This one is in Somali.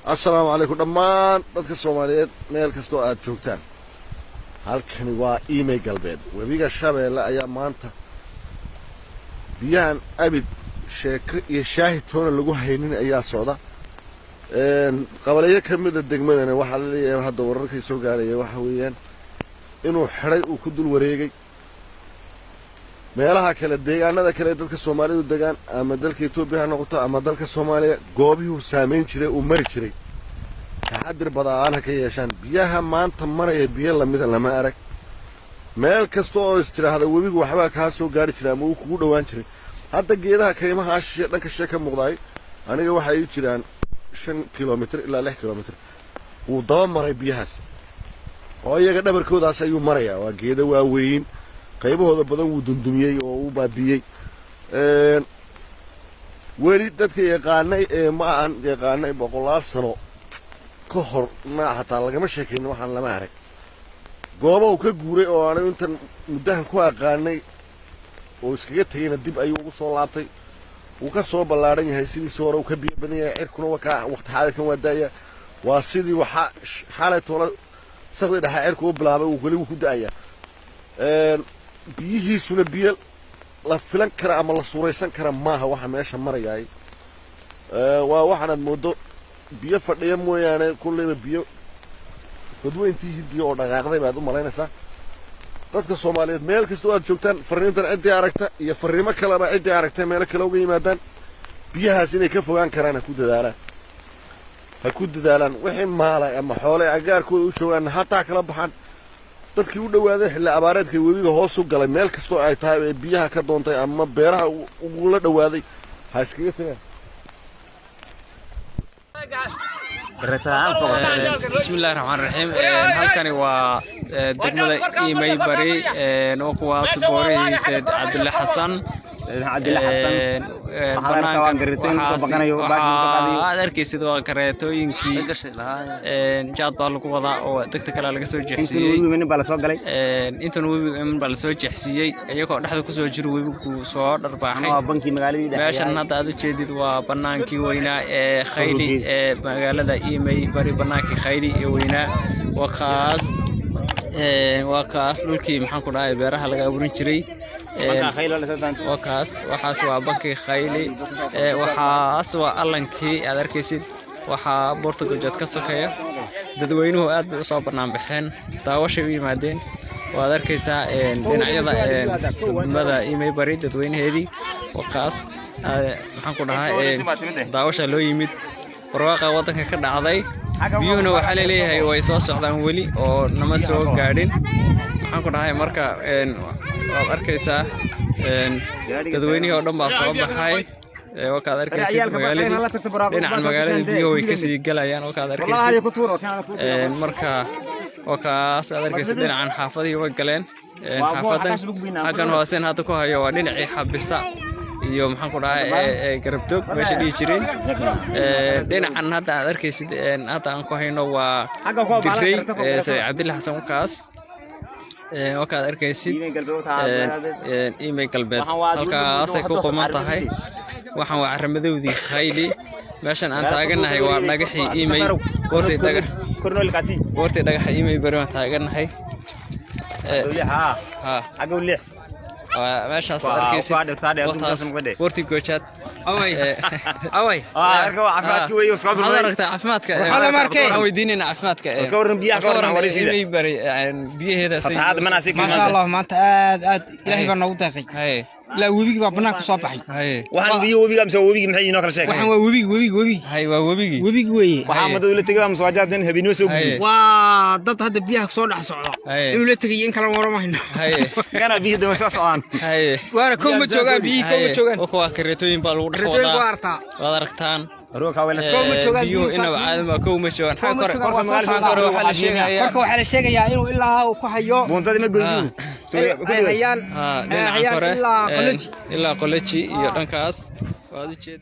السلام عليكم دمان dadka Soomaaliyeed meel kasto aad joogtaan halkani waa iimay galbeed webiga Shabeelle ayaa maanta biyahan abid sheeko iyo shaahid toona lagu haynin ayaa socda qabaleeyo kamid ah degmadana waxa la leeyahay hadda wararka soo gaaray waxa weeyaan inuu xiray uu ku dul wareegay meelaha kala deegaanada kale dadka Soomaalidu degaan ama dalka Itoobiya noqoto ama dalka Soomaaliya goobihii saameyn jiray uu mari jiray taxadir badaan ka yeeshaan biyaha maanta maraya biyo lamid lama arag meel kasto oo istiraahada webigu waxba ka soo gaari jiray ama uu kugu dhawaan jiray hadda geedaha kaymaha ashiya dhanka sheeka muuqday aniga waxa ay jiraan 5 kilomitir ilaa 6 kilomitir uu daba maray biyahaas oo iyaga dhabarkoodaas ayuu maraya waa geedo waaweyn qaybahooda badan uu dundumiyay oo uu baabiyay weli dadka yaqaanay ma aan yaqaanay boqolaal sano ka hor ma hataa lagama sheekeyn waxaan lama arag goobo uu ka guuray oo aan intan mudahan ku aqaanay oo iskaga tagayna dib ayuu ugu soo laabtay uu ka soo ballaaran yahay sidii soo hore uu ka biyo badan yahay cirkuna waqti xaadirkan waa daaya waa sidii waxa xalay toona saqdi dhaxa cirku u bilaabay uu wali ku daaya biyihiisuna biyo la filan kara ama la suuraysan kara maaha waxa meesha marayay waa waxaad moodo biyo fadhiya mooyaane kulleeba biyo dadweyntii hidiyo oo dhaqaaqday baad u malaynaysaa dadka Soomaaliyeed meel kasta oo aad joogtaan fariintan cid aragta iyo fariimo kale ba cid aragtay meel kale uga yimaadaan biyahaas inay ka fogaan karaan ha ku dadaalaan wixii maalay ama xoolo agaarkooda u joogaan hataa kala baxan dadkii u dhawaaday xilli abaareedka webiga hoos u galay meel kasto ay tahay biyaha ka doontay ama beeraha ugu la dhawaaday ha iskaga tagaan بسم الله الرحمن الرحيم halkani waa degmada iimay bari oo kuwaas boorey Said Abdullah Hassan adarkiisid waa kareetooyinkii jaad baa lagu wadaa oo degta kale laga soo jeexsiyay intan webiga baa la soo jeexsiyay iyagoo dhaxda ku soo jiro webigu soo dharbaaxay meeshan hadda aad u jeedid waa banaankii weynaa ee khayli ee magaalada iimay bari banaankii khayli ee weynaa waa kaas dhulkii maxaan ku dhahay beeraha laga abuurin jiray waxaas waa bankii khayli waxaas waa allankii aad arkaysid waxaa boorta goojad ka sokeeya dadweynuhu aad bay u soo banaan baxeen daawashay u yimaadeen waad arkaysaa dhinacyada degmada iimay bari dadweynaheedii wakaas maxaan ku dhahay daawasha loo yimid warwaaqa wadanka ka dhacday biyuhuna waxaa leeyahay way soo socdaan weli oo nama soo gaadhin waxaan ku dhahay marka waad arkaysaa dadweynihii oo dhan baa soo baxay wakaad arkaysid magaaladii dhinacan magaaladii biyuhu way kasii galayaan wakaad arkaysid marka wakaas aad arkaysid dhinacan xaafadihii way galeen xaafadan xaggan hooseen hadda ku hayo waa dhinacii xabisa iyo maxaan ku dhahay garabtoog meesha dhigi jireen dhinacan hadda aad arkaysid hadda aan ku hayno waa diray Said Abdullah Hassan wakaas wakaad arkaysid iimay galbeed halkaas ay ku qoman tahay waxaan waa caramadowdii khayli meeshan aan taaganahay waa dhagaxii iimay goortay dhagaxa iimay bari waan taaganahay meeshaas arkaysid goorti goojad caafimaadka weydiinayna caafimaadka iimay bari biyaheeda ما شاء الله ما أنت إلهي بنا وتاقي لا وبيجي بابنا كصاب حي وحن وبيجي أمس وبيجي محيي ناكر شيء وحن وبيجي هاي وبيجي وي محمد ولا تجي أمس واجد دين هبي نوسو وضد هذا بيها صور حصولا ولا تجي إنك لما ورا هنا كان بيه ده مساس عن وأنا كم تجوا بيه كم تجوا وخوا كريتوين بالورد وضركتان روك هوا بيو إنه بعد ما كوم شوان حكر وحلا الشيء يا إنه إلا وكحيو بونتادي ما قلبي عيال إلا قلتشي يرنكاس وهذا الشيء